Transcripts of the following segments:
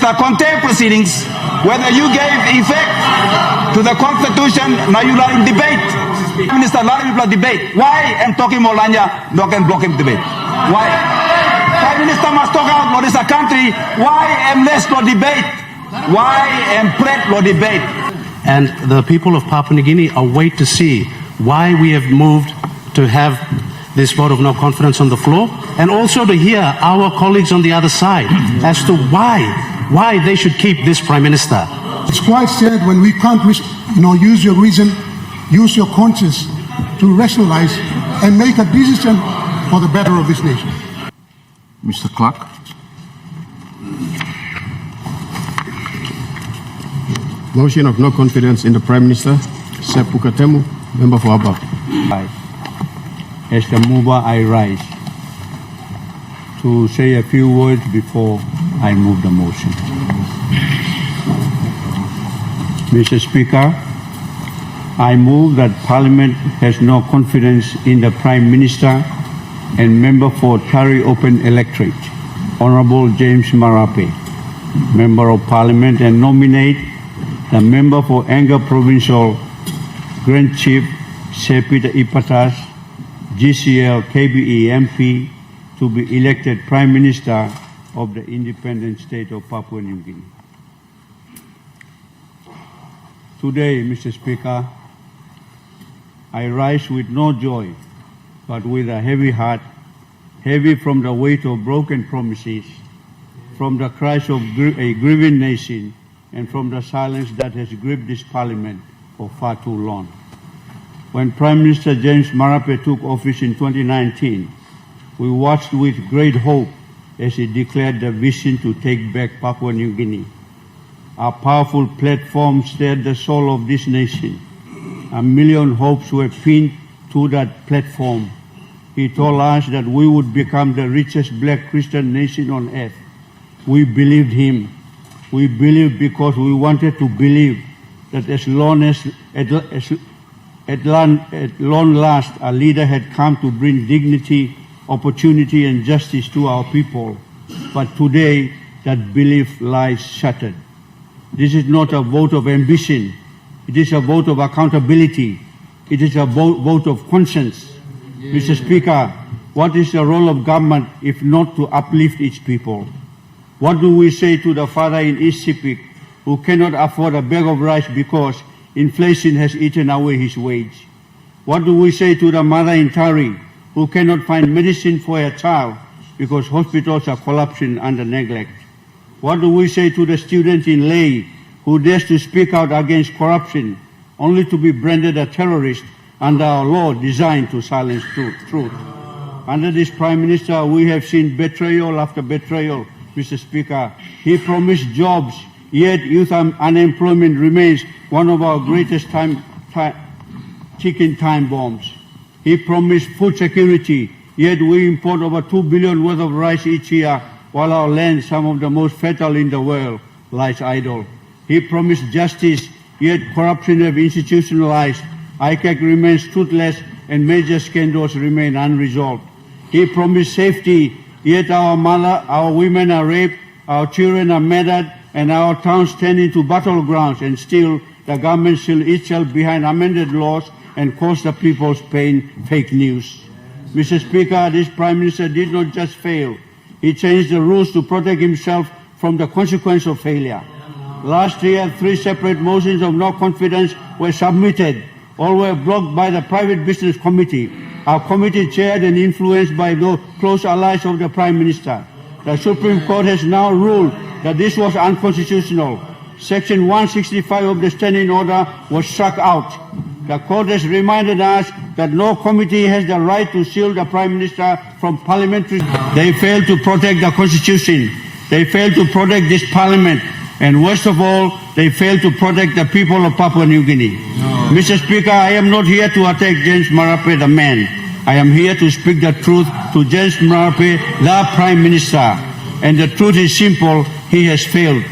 the contempt proceedings, whether you gave effect to the constitution, now you are in debate. Minister, a lot of people are debate. Why am talking Molanya, no can block him debate? Why? Prime Minister must talk out what is a country. Why am less no debate? Why am pret no debate? And the people of Papua New Guinea await to see why we have moved to have this vote of no confidence on the floor, and also to hear our colleagues on the other side as to why they should keep this Prime Minister. It's quite sad when we can't use your reason, use your conscience to rationalize and make a decision for the better of this nation. Mr. Clark. Motion of no confidence in the Prime Minister. Sepu Katemu, member for Abba. As the mover, I rise to say a few words before I move the motion. Mr. Speaker, I move that Parliament has no confidence in the Prime Minister and member for Tari Open Electorate, Honourable James Marape, Member of Parliament, and nominate the member for Angka Provincial Grand Chief Sepita Ipatas, GCL KBE MP, to be elected Prime Minister of the independent state of Papua New Guinea. Today, Mr. Speaker, I rise with no joy, but with a heavy heart, heavy from the weight of broken promises, from the cries of a grieving nation, and from the silence that has gripped this Parliament for far too long. When Prime Minister James Marape took office in 2019, we watched with great hope as he declared the vision to take back Papua New Guinea. Our powerful platform stirred the soul of this nation. A million hopes were pinned to that platform. He told us that we would become the richest black Christian nation on earth. We believed him. We believed because we wanted to believe that at long last, a leader had come to bring dignity, opportunity, and justice to our people. But today, that belief lies shattered. This is not a vote of ambition. It is a vote of accountability. It is a vote of conscience. Mr. Speaker, what is the role of government if not to uplift its people? What do we say to the father in East Sepik who cannot afford a bag of rice because inflation has eaten away his wage? What do we say to the mother in Tari who cannot find medicine for her child because hospitals are collapsing under neglect? What do we say to the student in Leh who dares to speak out against corruption only to be branded a terrorist under our law designed to silence truth? Under this Prime Minister, we have seen betrayal after betrayal, Mr. Speaker. He promised jobs, yet youth unemployment remains one of our greatest ticking time bombs. He promised food security, yet we import over 2 billion worth of rice each year, while our land, some of the most fertile in the world, lies idle. He promised justice, yet corruption have institutionalized. ICAC remains toothless and major scandals remain unresolved. He promised safety, yet our women are raped, our children are murdered, and our towns turn into battlegrounds, and still the government still itself behind amended laws and cause the people's pain fake news. Mr. Speaker, this Prime Minister did not just fail. He changed the rules to protect himself from the consequence of failure. Last year, 3 separate motions of no confidence were submitted. All were blocked by the Private Business Committee, our committee chaired and influenced by the close allies of the Prime Minister. The Supreme Court has now ruled that this was unconstitutional. Section 165 of the standing order was struck out. The court has reminded us that no committee has the right to shield the Prime Minister from parliamentary. They failed to protect the Constitution. They failed to protect this Parliament. And worst of all, they failed to protect the people of Papua New Guinea. Mr. Speaker, I am not here to attack James Marape, the man. I am here to speak the truth to James Marape, the Prime Minister. And the truth is simple, he has failed.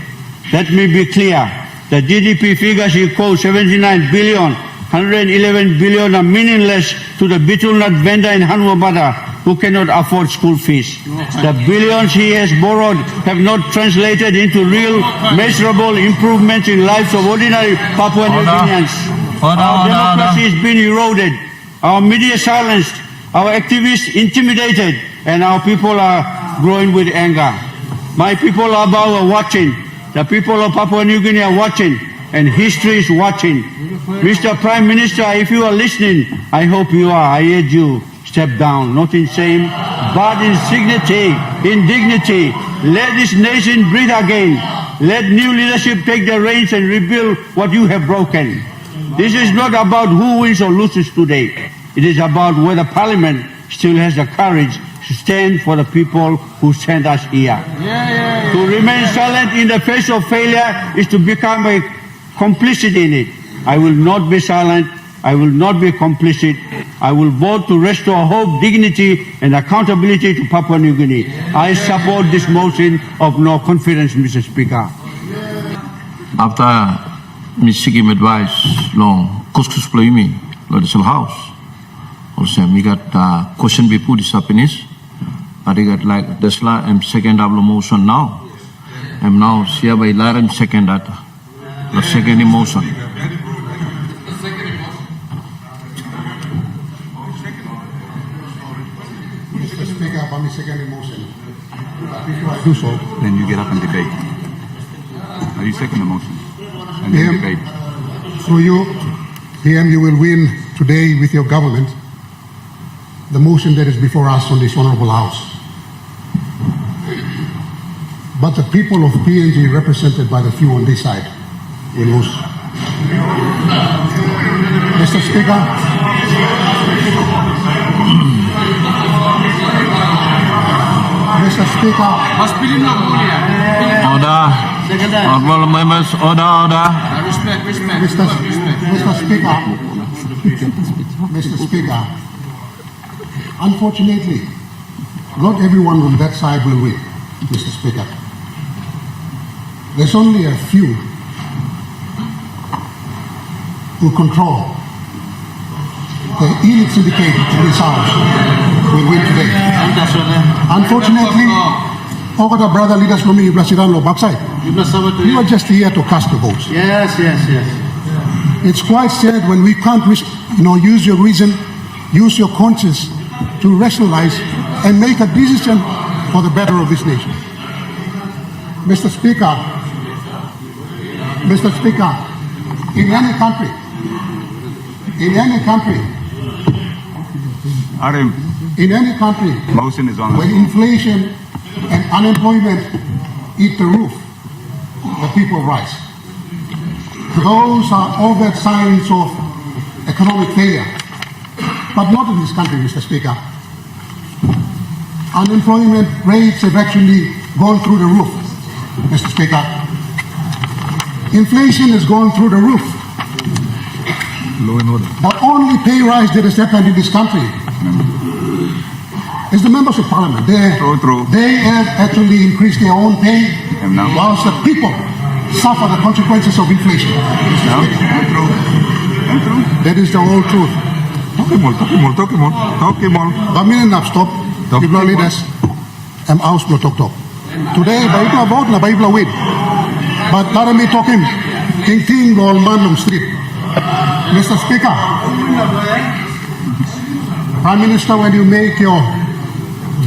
Let me be clear. The GDP figures he quotes, 79 billion, 111 billion, are meaningless to the betel nut vendor in Hanwabada who cannot afford school fees. The billions he has borrowed have not translated into real, measurable improvements in lives of ordinary Papua New Guineans. Our democracy has been eroded, our media silenced, our activists intimidated, and our people are growing with anger. My people are watching. The people of Papua New Guinea are watching, and history is watching. Mr. Prime Minister, if you are listening, I hope you are. I urge you, step down, not in shame, but in dignity. Let this nation breathe again. Let new leadership take the reins and rebuild what you have broken. This is not about who wins or loses today. It is about whether Parliament still has the courage to stand for the people who sent us here. To remain silent in the face of failure is to become a complicit in it. I will not be silent. I will not be complicit. I will vote to restore hope, dignity, and accountability to Papua New Guinea. I support this motion of no confidence, Mr. Speaker. After me seeking advice, long kuskus ploimi, lo the house. Also, me got question be put this happiness. I got like Tesla. I'm second double motion now. I'm now here by Laram second that. The second emotion. Mr. Speaker, upon the second emotion, before I do so, Then you get up and debate. Are you second the motion? And then PM, debate. through you, PM, you will win today with your government the motion that is before us on this honorable house. But the people of PNG, represented by the few on this side, will lose. Mr. Speaker, Mr. Speaker, Order. Honorable members, order. Mr. Speaker, Mr. Speaker, unfortunately, not everyone on that side will win, Mr. Speaker. There's only a few who control the elite syndicate in this house will win today. Unfortunately, all the brother leaders from the President backside, you are just here to cast the votes. Yes. It's quite sad when we can't, use your reason, use your conscience to rationalize and make a decision for the better of this nation. Mr. Speaker, in any country, Arim, motion is on. when inflation and unemployment eat the roof, the people rise. Those are overt signs of economic failure, but not in this country, Mr. Speaker. Unemployment rates have actually gone through the roof, Mr. Speaker. Inflation has gone through the roof. Law and order. The only pay rise that has happened in this country is the members of Parliament. True. They have actually increased their own pay, And now? whilst the people suffer the consequences of inflation. No? True. That is the whole truth. Talk him all. Kami na stop. People leaders, I'm house no talk. Today, by ito vote na by ito win. But let me talk him. Ting all man on street. Mr. Speaker, Prime Minister, when you make your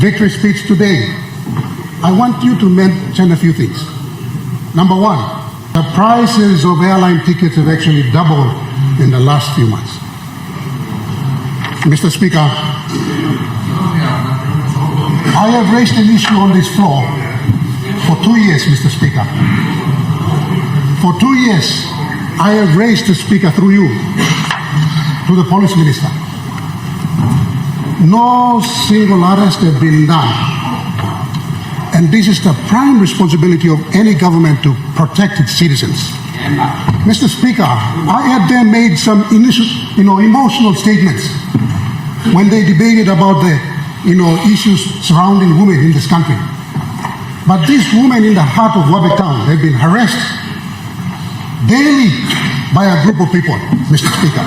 victory speech today, I want you to mention a few things. Number one, the prices of airline tickets have actually doubled in the last few months. Mr. Speaker, I have raised an issue on this floor for 2 years, Mr. Speaker. For 2 years, I have raised the Speaker through you to the Police Minister. No single arrest has been done. And this is the prime responsibility of any government to protect its citizens. Mr. Speaker, I had them made some initial, emotional statements when they debated about the, issues surrounding women in this country. But these women in the heart of Wabi town have been harassed daily by a group of people, Mr. Speaker.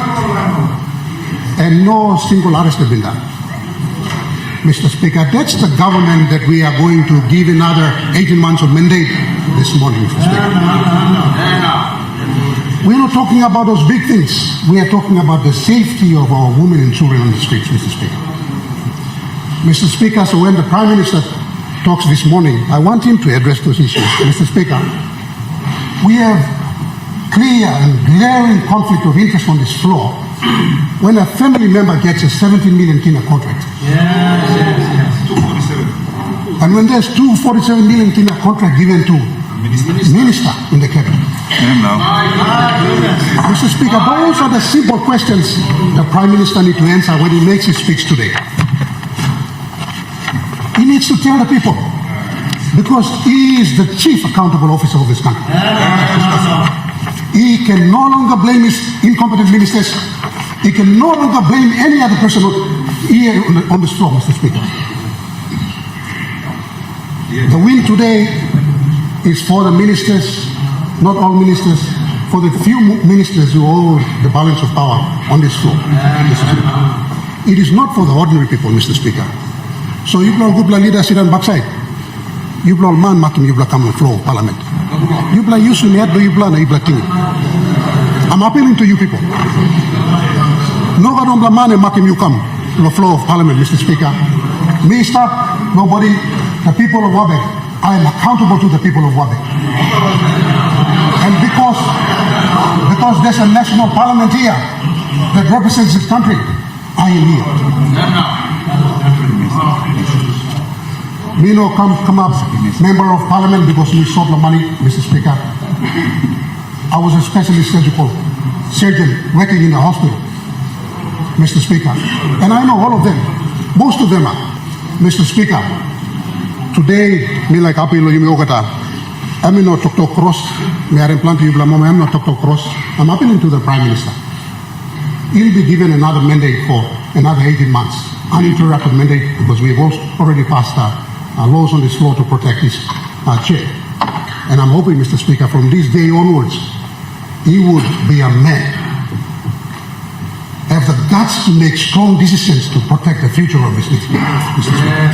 And no single arrest has been done. Mr. Speaker, that's the government that we are going to give another 18 months of mandate this morning, Mr. Speaker. We're not talking about those big things. We are talking about the safety of our women and children on the streets, Mr. Speaker. Mr. Speaker, so when the Prime Minister talks this morning, I want him to address those issues. Mr. Speaker, we have clear and glaring conflict of interest on this floor when a family member gets a 17 million kina contract. And when there's 247 million kina contract given to minister in the cabinet. Mr. Speaker, those are the simple questions the Prime Minister needs to answer when he makes his speech today. He needs to tell the people, because he is the chief accountable officer of this country. He can no longer blame his incompetent ministers. He can no longer blame any other person here on this floor, Mr. Speaker. The win today is for the ministers, not all ministers, for the few ministers who hold the balance of power on this floor, Mr. Speaker. It is not for the ordinary people, Mr. Speaker. So you blow good leaders sit on backside. You blow man makim you blow come on the floor of Parliament. You blow you soon yet do you blow na you blow king. I'm appealing to you people. No God on the man and makim you come to the floor of Parliament, Mr. Speaker. Me stop, nobody, the people of Wabek. I am accountable to the people of Wabek. And because there's a national parliament here that represents this country, I am here. Me no come up member of Parliament because we sought the money, Mr. Speaker. I was a specialist surgical surgeon working in the hospital, Mr. Speaker. And I know all of them. Most of them are, Mr. Speaker. Today, me like apilo yumi ogata. I'm not talk cross. Me are implanting you blama. I'm not talk cross. I'm appealing to the Prime Minister. He'll be given another mandate for another 18 months, uninterrupted mandate, because we've already passed laws on this floor to protect his chair. And I'm hoping, Mr. Speaker, from this day onwards, he would be a man, have the guts to make strong decisions to protect the future of this nation, Mr. Speaker.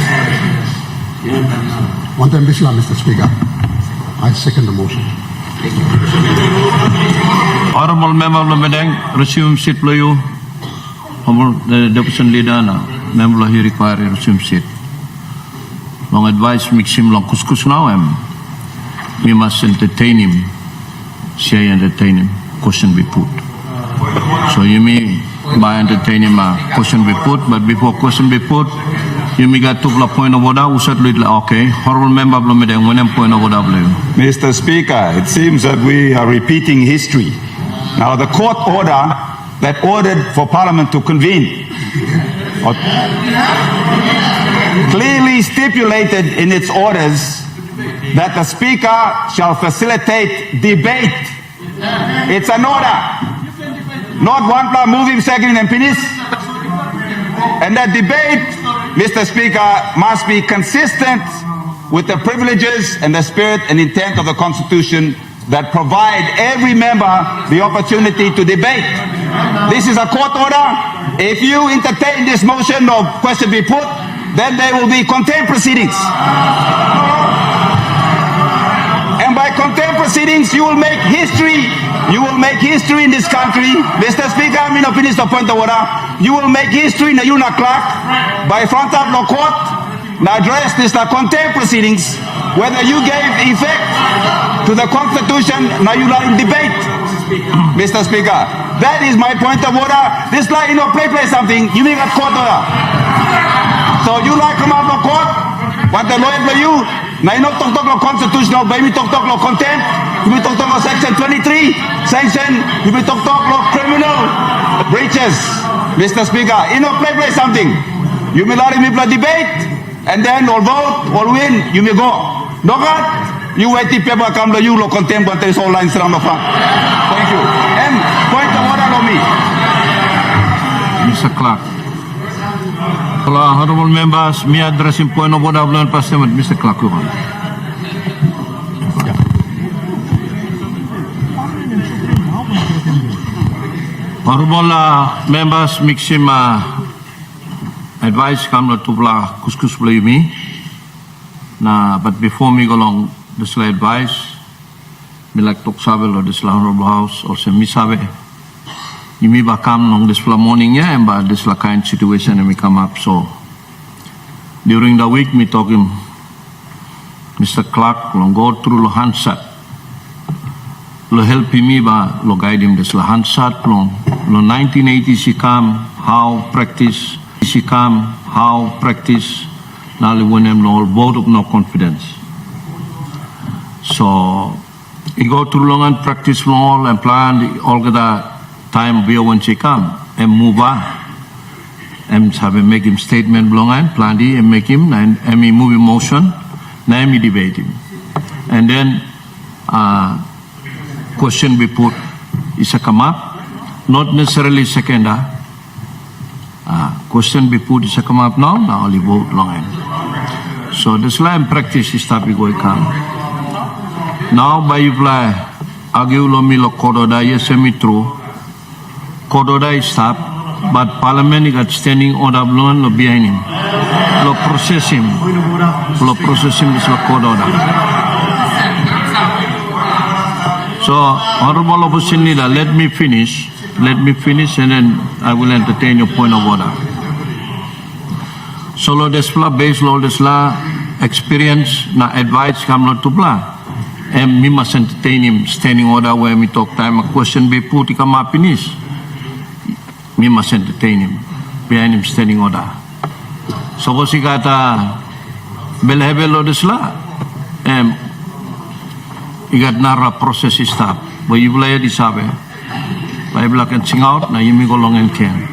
One time, Mr. Speaker, I second the motion. Honorable Member of the Medang, resume seat please. Honorable the Deputy Leader, Member of the require resume seat. Long advice mix him long kuskus now we must entertain him. Say entertain him. Question be put. So you may by entertain him question be put, but before question be put, you may get to the point of order. Okay, Honorable Member of the Medang, one point of order. Mr. Speaker, it seems that we are repeating history. Now, the court order that ordered for Parliament to convene clearly stipulated in its orders that the Speaker shall facilitate debate. It's an order. Not one plan moving, second and finish. And that debate, Mr. Speaker, must be consistent with the privileges and the spirit and intent of the Constitution that provide every member the opportunity to debate. This is a court order. If you entertain this motion of question be put, then there will be contempt proceedings. And by contempt proceedings, you will make history. You will make history in this country. Mr. Speaker, I'm going to finish the point of order. You will make history in the UNA clerk by front of the court. Now address this contempt proceedings, whether you gave effect to the Constitution, now you are in debate, Mr. Speaker. That is my point of order. This like, play something, you make a court order. So you like come out of court, what the lawyer for you, now you know talk constitutional, baby talk contempt, you may talk section 23, sanction, you may talk criminal breaches, Mr. Speaker. Play something. You may let me play debate, and then or vote or win, you may go. No God, you wait till people come to you, contempt, but there's all lines around the front. Thank you. And point of order on me. Mr. Clark. Hello, honorable members, me addressing point of order of learned parliament, Mr. Clark. Honorable members, mix him advice come to bla kuskus play me. Na, but before me go along, this advice, me like talk sabe lo this honorable house or se mi sabe. You me ba come long this morning yeah, and ba this kind situation and me come up so. During the week me talk him, Mr. Clark long go through lo Hansat. Lo help me ba lo guide him this lo Hansat long 1980 she come how practice she come how practice now when them all vote of no confidence. So he go through long and practice long and plan all the time VONC come and move on and have make him statement long and plan and make him and me move in motion now me debate him and then question be put is a come up not necessarily second question be put is a come up now only vote long and so this line practice is start go come now by you play argue lo mi lo kododa yes semi true kododa is stop but parliament got standing order blown lo behind him lo process him is lo kododa so honorable opposition leader let me finish and then I will entertain your point of order. So lo desla based lo desla experience na advice come not to blah and me must entertain him standing order where me talk time a question be put come up in this me must entertain him behind him standing order so was he got belhebel lo desla he got nara process stop but you play di sabe Bible can sing out na yimi go long and can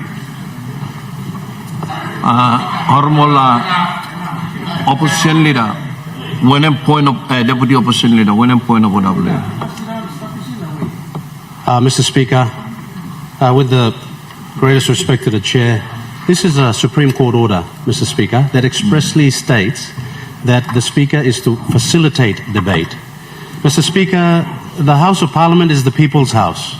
hormola opposition leader when point of deputy opposition leader when point of order Mr. Speaker, with the greatest respect to the chair, this is a Supreme Court order, Mr. Speaker, that expressly states that the Speaker is to facilitate debate. Mr. Speaker, the House of Parliament is the people's house,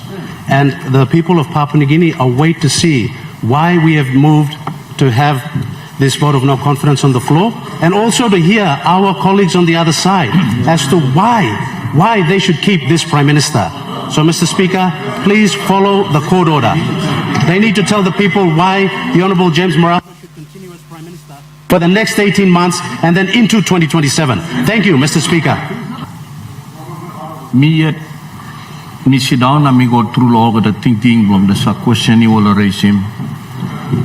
and the people of Papua New Guinea await to see why we have moved to have this vote of no confidence on the floor, and also to hear our colleagues on the other side as to why they should keep this Prime Minister. So, Mr. Speaker, please follow the court order. They need to tell the people why the Honourable James Marape should continue as Prime Minister for the next 18 months and then into 2027. Thank you, Mr. Speaker. Me sit down and me go through all the thinking from the question you will raise him.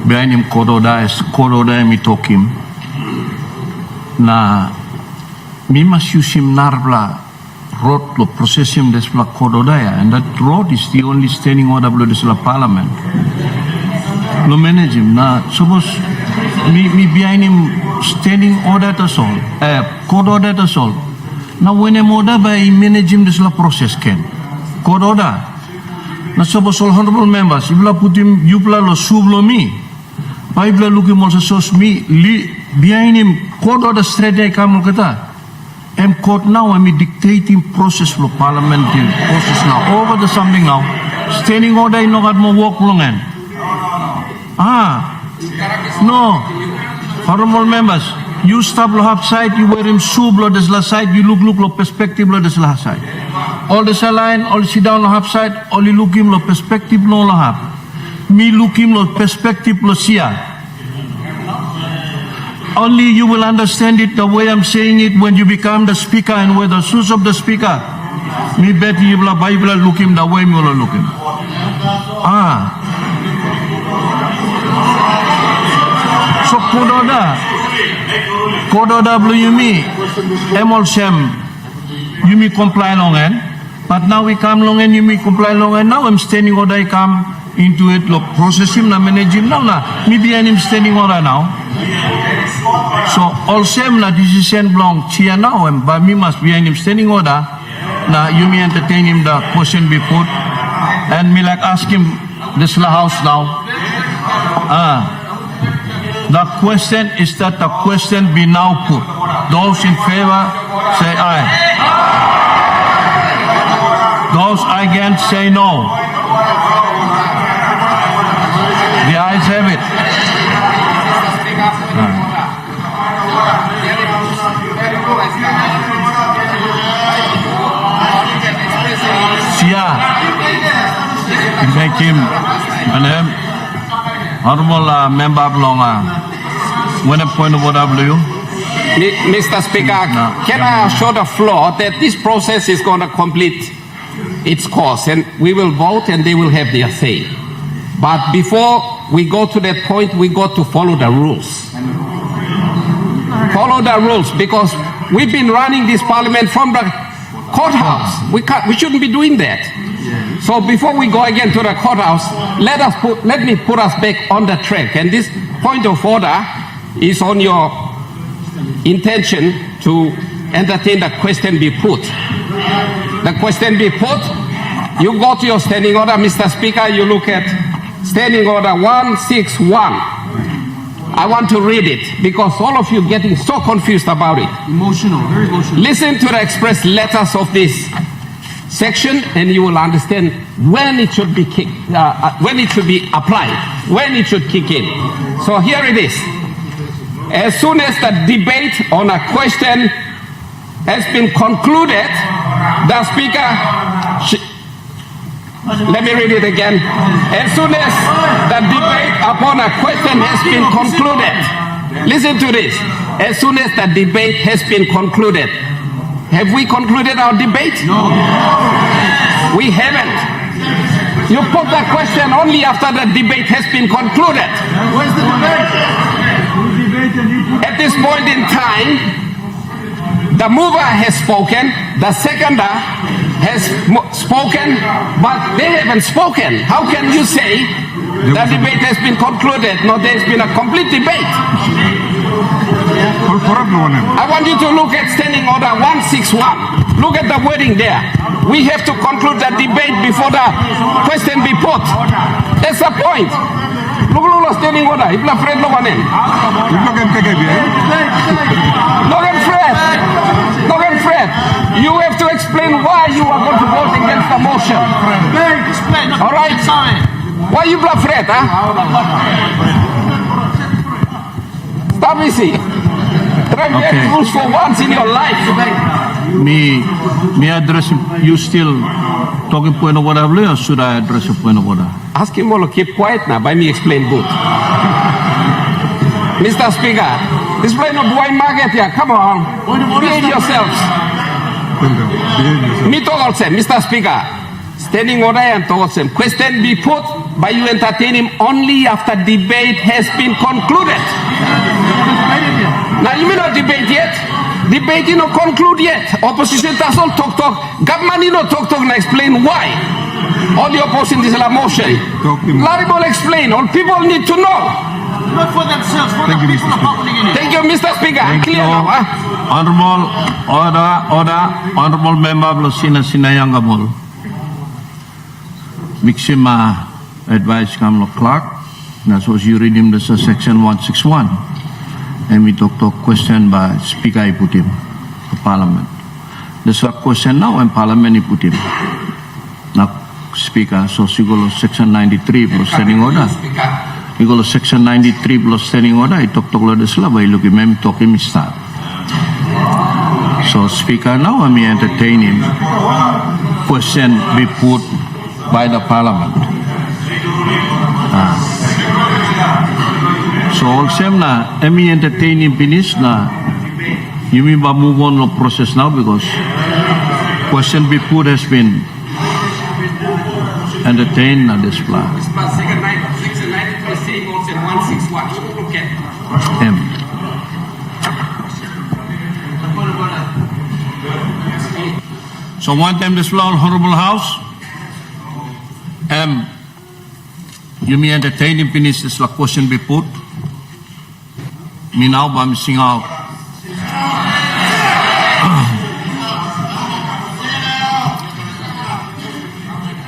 Behind him kododa me talk him. Na me must use him narbla road to process him this la kododa and that road is the only standing order below this la parliament. Lo manage him na suppose me behind him standing order that's all. Kododa that's all. Now when I'm order by manage him this la process can. Kododa. Na suppose all honorable members, if la put him, you pla lo sub lo me. If la look him also sos me, behind him, kododa straight I come kata. I'm court now, I'm dictating process lo parliamentary process now. Over the something now. Standing order, no got more work long end. No. Honorable members, you stop lo half side, you wear him sub lo this la side, you look lo perspective lo this la side. All this line, all sit down lo half side, all you look him lo perspective lo half. Me look him lo perspective lo sia. Only you will understand it the way I'm saying it when you become the speaker and with the shoes of the speaker. Me bet you will Bible look him the way me will look him. So kododa blue you me, emol shem, you me comply long end. But now we come long and you me comply long and now I'm standing order I come into it, look, process him, na manage him now, me behind him standing order now. So all same na decision belong chia now and by me must behind him standing order. Now you may entertain him the question be put and me like ask him this la house now. The question is that the question be now put. Those in favor say aye. Those against say no. The ayes have it. Sia. Thank him. And him. Honorable member Blonga. When a point of order, Mr. Speaker, can I assure the floor that this process is going to complete its course and we will vote and they will have their say. But before we go to that point, we got to follow the rules. Follow the rules, because we've been running this parliament from the courthouse. We shouldn't be doing that. So before we go again to the courthouse, let me put us back on the track. And this point of order is on your intention to entertain the question be put. The question be put, you go to your standing order, Mr. Speaker, you look at standing order 161. I want to read it because all of you getting so confused about it. Emotional, very emotional. Listen to the express letters of this section and you will understand when it should be when it should be applied, when it should kick in. So here it is. As soon as the debate on a question has been concluded, the Speaker, let me read it again. As soon as the debate upon a question has been concluded, listen to this. As soon as the debate has been concluded, have we concluded our debate? No. We haven't. You put the question only after the debate has been concluded. Where's the debate? At this point in time, the mover has spoken, the seconder has spoken, but they haven't spoken. How can you say the debate has been concluded? No, there's been a complete debate. I want you to look at standing order 161. Look at the wording there. We have to conclude the debate before the question be put. That's the point. Look at standing order. If you're afraid, look at him. Look at Fred. Look at Fred. You have to explain why you are going to vote against the motion. All right? Why you bluff Fred, huh? Stop easy. Try to get rules for once in your life. Me address you still talking point of order, or should I address a point of order? Ask him all to keep quiet now. By me explain good. Mr. Speaker, explain of wine market here. Come on. Behave yourselves. Me talk also, Mr. Speaker. Standing order and talk also. Question be put by you entertain him only after debate has been concluded. Now you may not debate yet. Debate you not conclude yet. Opposition does all talk. Government you not talk and explain why. All the opposition is a motion. Larry will explain. All people need to know. Not for themselves, for the people of Papua New Guinea. Thank you, Mr. Speaker. Clear now, huh? Honorable Member Blosina Sinayangamol. Mixima advice Kamlo Clark. That's what you read him, this is section 161. And we talk question by Speaker I put him to Parliament. This is a question now and Parliament I put him. Now Speaker, so you go to section 93 plus standing order. You go to section 93 plus standing order, I talk to this love, I look at him, talk him start. So Speaker, now I may entertain him. Question be put by the Parliament. So all same na, I may entertain him finish na. You may move on the process now because question be put has been entertained na this plan. So one time this floor, Honorable House, you may entertain him finish this question be put. Me now by missing out.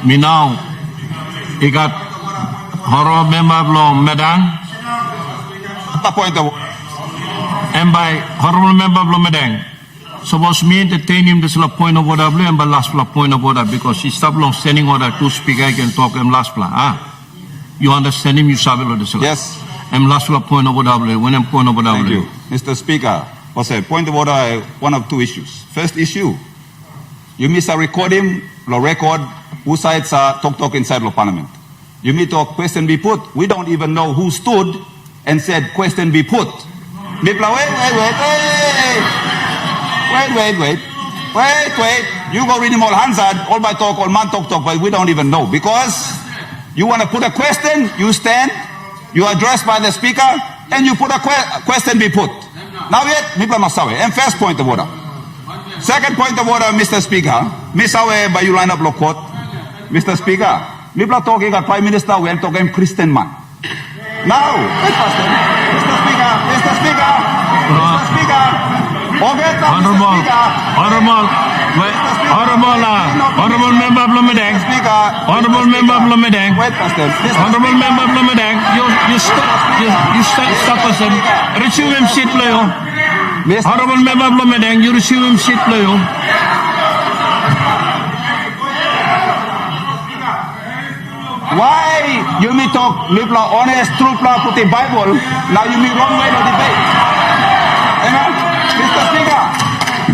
Me now, he got Honorable Member Law Medang. Point of And by Honorable Member Law Medang. Suppose me entertain him this point of order and by last point of order because he stopped long standing order to speak I can talk him last plan. You understand him, you sabi lo this. yes. I'm last point of order when I'm point of order. Thank you, Mr. Speaker. Also, point of order. One of two issues. First issue, you miss a recording, the record who sides talk inside of Parliament. You mean to question be put? We don't even know who stood and said question be put. Wait. You go read him all Hansard, all by talk, all man talk, but we don't even know. Because you want to put a question, you stand, you are addressed by the speaker, and you put a question be put. Now yet, Mipla Masawe. And first point of order. Second point of order, Mr. Speaker. Misawe, by you line up law court. Mr. Speaker, Mipla talking at Prime Minister, we are talking Christian man. Now, Mr. Speaker. Honorable Member Blomedang. Honorable Member Blomedang. Honorable Member Blomedang. You stop person. Resume him seat, playo. Honorable Member Blomedang, you resume him seat, playo. Why you me talk Mipla honest, true pla put the Bible, now you me wrong way of debate. Mr. Speaker,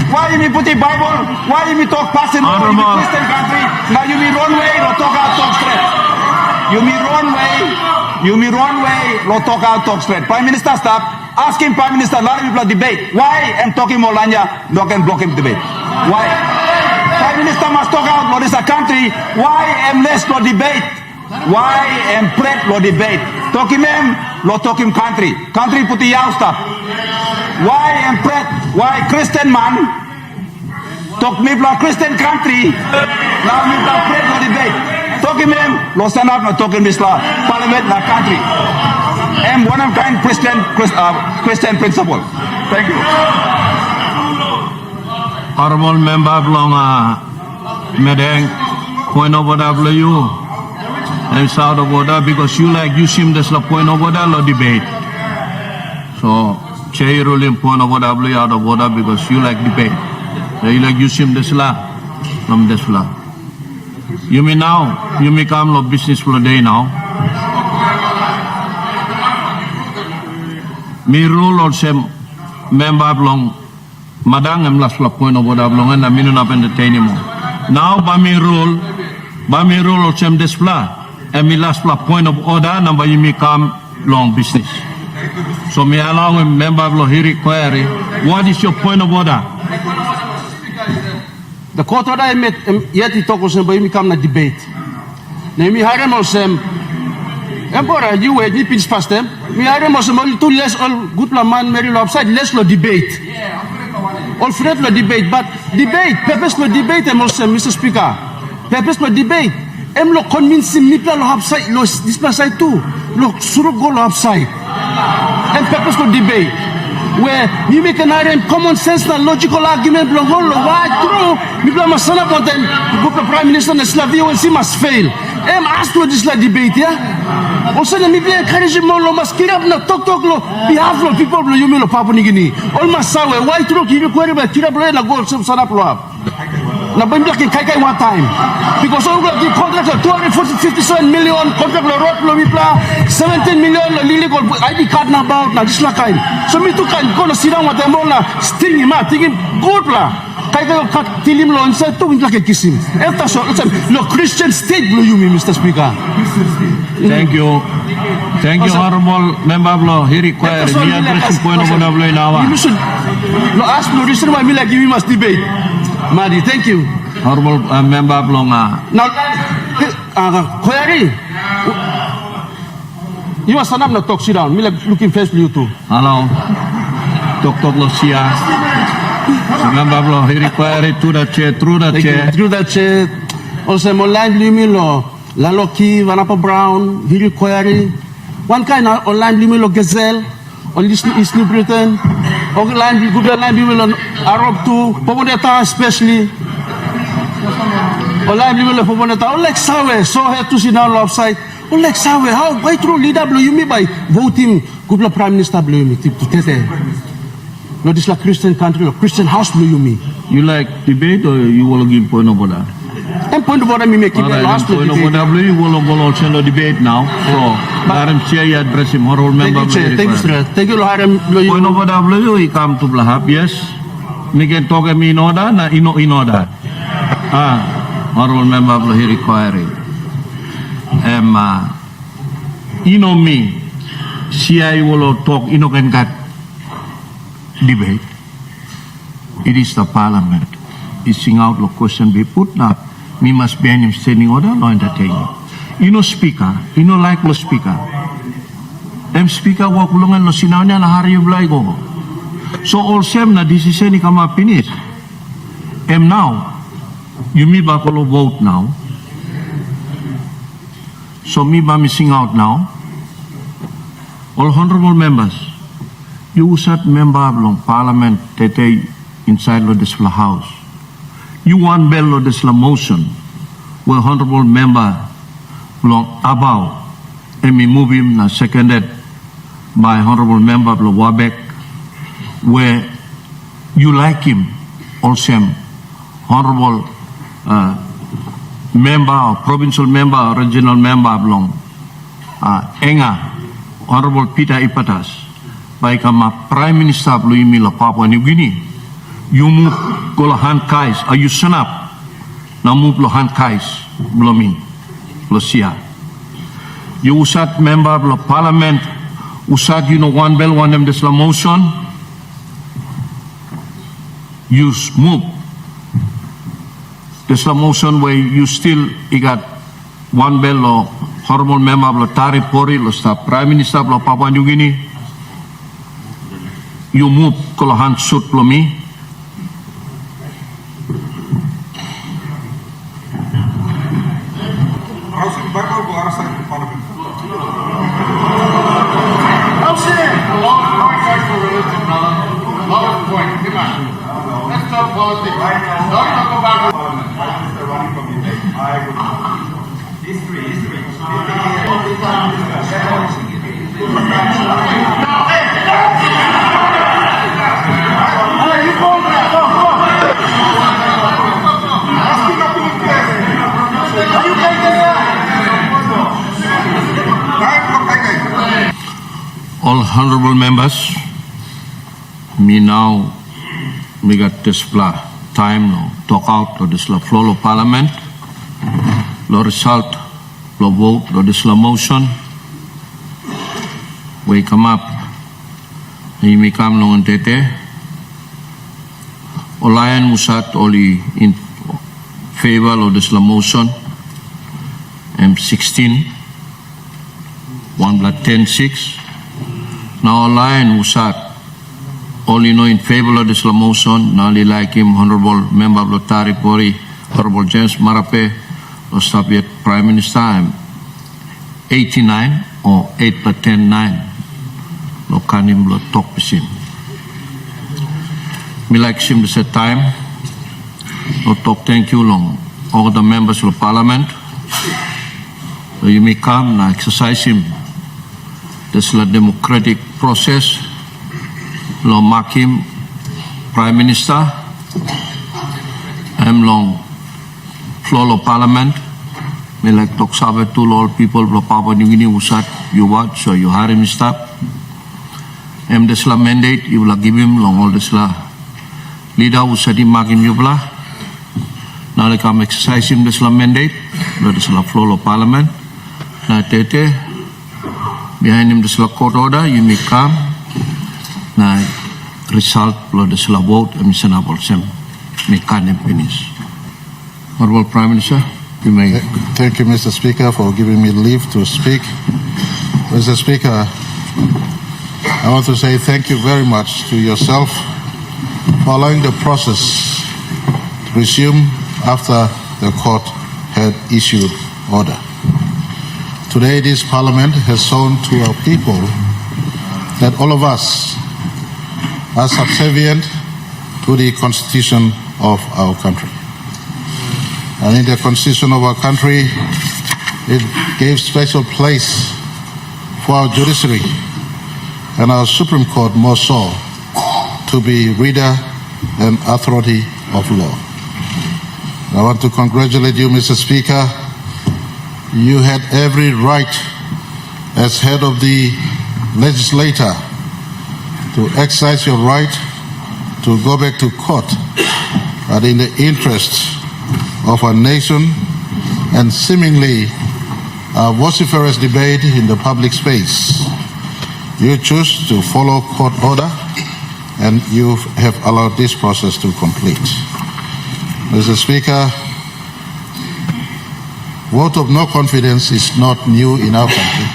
why you me put the Bible? Why you me talk passing over in the Christian country? Now you me wrong way, no talk straight. You me wrong way, no talk straight. Prime Minister stop, asking Prime Minister, lot of people debate. Why am talking Molanya, no can block him debate? Why? Prime Minister must talk out what is a country, why am less no debate? Why am pret lo debate? Talking him, lo talking country. Country put the yaw stop. Why am pret? Why Christian man? Talk me bla Christian country. Now me bla pret lo debate. Talking him, lo stand up no talking this la Parliament la country. Am one of kind Christian principle. Thank you. Honorable Member Blong Medang, point of order you. And out of order because you seem there's a point of order or debate. So chair ruling point of order out of order because you like debate. So you seem this la from this la. You may now you may come no business for the day now. Me rule or some member belong madang am last point of order belong and I mean not entertain anymore. Now by me rule or some display. And my last point of order, number you may come long business. So may I allow a member of Lohiri query, what is your point of order? The court order I met yet he talk about you come na debate. Now me harem osem. Emperor you were deep in past them. Me harem osem only two less all good man Mary upside less lo debate. All fret lo debate, but debate, purpose lo debate osem, Mr. Speaker. Purpose lo debate. Em lo convince me lo upside lo display too lo suru go lo upside and purpose lo debate where you make an item common sense and logical argument lo go lo why true me lo masana point them the Prime Minister na Slavia will see must fail em ask lo this debate yeah also me be encourage mo lo mas kirap na talk lo behalf lo people lo you me lo Papua New Guinea all masawe why true you query ba kirap lo na go sana lo na benda ke kai one time because all the contract 257 million contract lo road lo mipla 17 million lo illegal ID card na about na this la kind so me to kan go sit down with them na sting him thinking good la kai ka tilim lo inside to win like kisim after so lo Christian state lo you me Mr. Speaker. Thank you honorable member of law he require me address point of order now you should lo ask no reason why me like you must debate Madi, thank you. Honorable member of law now query you must stand up na talk sit down me like looking face you too hello talk lo sia member of law he require to the chair through the chair also mo line limit lo la loki vanapa brown he require one kind of online limit lo gazelle on this East New Britain online good line limit on Arab too Poboneta especially online limit lo Poboneta like sawe so had to sit down offside like sawe how by true leader blow you me by voting good Prime Minister blow me to tete no this like Christian country or Christian house blow you me you like debate or you will give point of order and point of order me make it last point of order you will also debate now so Madam Chair you address him honorable member thank you sir thank you point of order you come to Blahab yes me can talk me in order na in order Honorable Member of Lahiri Koiri. You know me, CI will talk, you know, can get debate. It is the Parliament. It's sing out the question be put now. Me must be in standing order, no entertaining. You know, speaker, you know, like the speaker. Them speaker walk along and no sinawnya na hari ulai go. So all same na decision ni kama finish. Now, you me bakolo vote now. So me ba missing out now. All honorable members, you sat member of long Parliament tete inside lo desla house. You want bell lo desla motion where honorable member long above and me move him na seconded by honorable member of Wabek where you like him also honorable member or provincial member or regional member of long Enga honorable Peter Ipatas by kama Prime Minister of Luimila Papua New Guinea you move go hand kais are you son up na move lo hand kais blomi lo sia you usat member of the Parliament usat you know one bell one them this la motion you move this la motion where you still you got one bell or honorable member of the Tari Pori lo sta Prime Minister of Papua New Guinea you move kolahan sut lo mi Let's talk politics. Don't talk about history. All honorable members, me now we got this time no talk out of this floor of Parliament, lo result, lo vote, lo this motion. We come up, we come no tete. Olayan musat only in favor of this motion. M16, 10-6. Now Olayan musat only know in favor of this motion, now like him, Honorable Member of Lotari Pori, Honorable James Marape, or Soviet Prime Minister, I'm 89 or 8/10/9. No kanim lo talk pisin. Me like him to set time. No talk thank you long. All the members of Parliament. So you may come and exercise him. This is a democratic process. Lo mark him Prime Minister. I'm long floor of Parliament. Me like talk sabe to all people of Papua New Guinea usat you watch so you hire him stop. This la mandate you will give him long all this la leader usat him mark him you blah. Now they come exercise him this la mandate. This la floor of Parliament. Now tete behind him this la court order you may come. Now result lo this la vote emisenable sem me can finish. Honorable Prime Minister, you may. Thank you, Mr. Speaker, for giving me leave to speak. Mr. Speaker, I want to say thank you very much to yourself for allowing the process to resume after the court had issued order. Today, this Parliament has shown to our people that all of us are subservient to the Constitution of our country. And in the Constitution of our country, it gave special place for our judiciary and our Supreme Court more so to be reader and authority of law. I want to congratulate you, Mr. Speaker. You had every right as head of the legislature to exercise your right to go back to court, but in the interest of our nation and seemingly vociferous debate in the public space. You choose to follow court order and you have allowed this process to complete. Mr. Speaker, vote of no confidence is not new in our country.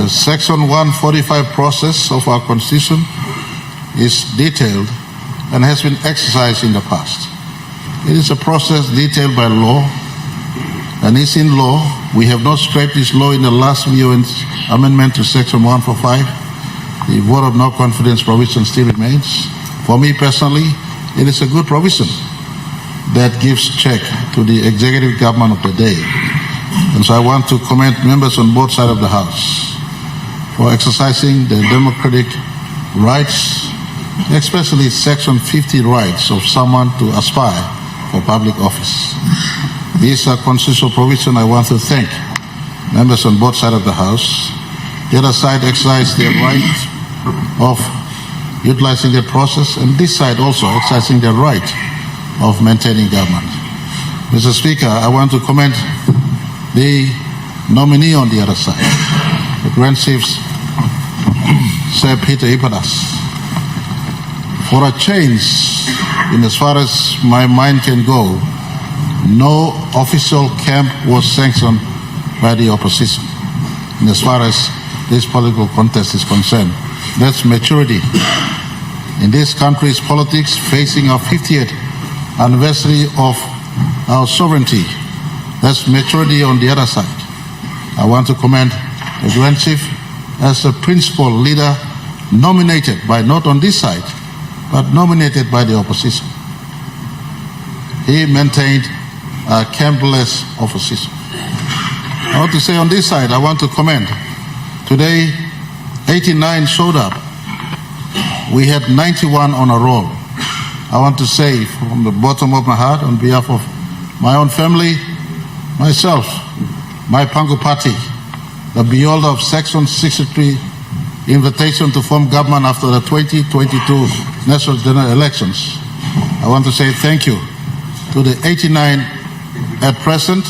The Section 145 process of our Constitution is detailed and has been exercised in the past. It is a process detailed by law and is in law. We have not scrapped this law in the last VONC amendment to Section 145. The vote of no confidence provision still remains. For me personally, it is a good provision that gives check to the executive government of the day. And so I want to commend members on both sides of the House for exercising their democratic rights, especially Section 50 rights of someone to aspire for public office. These are constitutional provisions. I want to thank members on both sides of the House. The other side exercised their right of utilizing the process, and this side also exercising their right of maintaining government. Mr. Speaker, I want to commend the nominee on the other side, the Grand Chiefs, Sir Peter Ipadas. For a change, in as far as my mind can go, no official camp was sanctioned by the opposition. And as far as this political contest is concerned, that's maturity. In this country's politics, facing our 50th anniversary of our sovereignty, that's maturity on the other side. I want to commend the Grand Chief as a principal leader nominated by, not on this side, but nominated by the opposition. He maintained a campless opposition. I want to say on this side, I want to commend. Today, 89 showed up. We had 91 on a roll. I want to say from the bottom of my heart, on behalf of my own family, myself, my Pangu party, the beholder of Section 63 invitation to form government after the 2022 national general elections. I want to say thank you to the 89 at present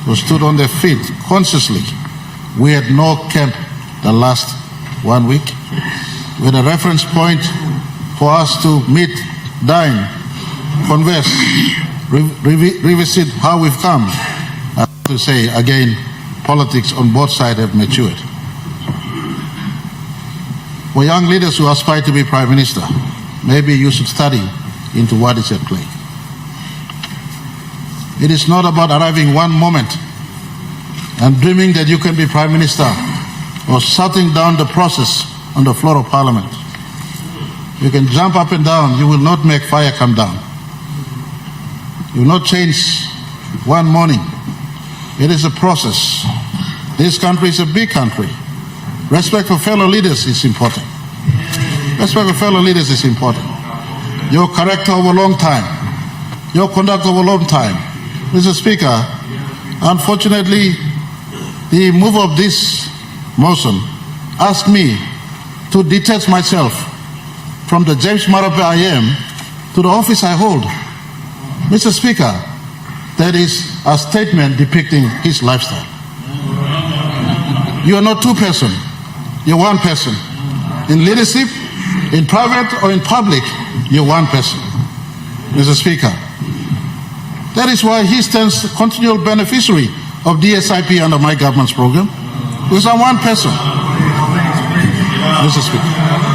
who stood on their feet consciously. We had no camp the last 1 week. We had a reference point for us to meet, dine, converse, revisit how we've come. I want to say again, politics on both sides have matured. For young leaders who aspire to be Prime Minister, maybe you should study into what is at play. It is not about arriving one moment and dreaming that you can be Prime Minister or shutting down the process on the floor of Parliament. You can jump up and down, you will not make fire come down. You will not change one morning. It is a process. This country is a big country. Respect for fellow leaders is important. Respect for fellow leaders is important. Your character over a long time. Your conduct over a long time. Mr. Speaker, unfortunately, the mover of this motion asked me to detach myself from the James Marape I am to the office I hold. Mr. Speaker, that is a statement depicting his lifestyle. You are not two persons. You're one person. In leadership, in private or in public, you're one person. Mr. Speaker, that is why he stands continual beneficiary of DSIP under my government's program, because I'm one person. Mr. Speaker.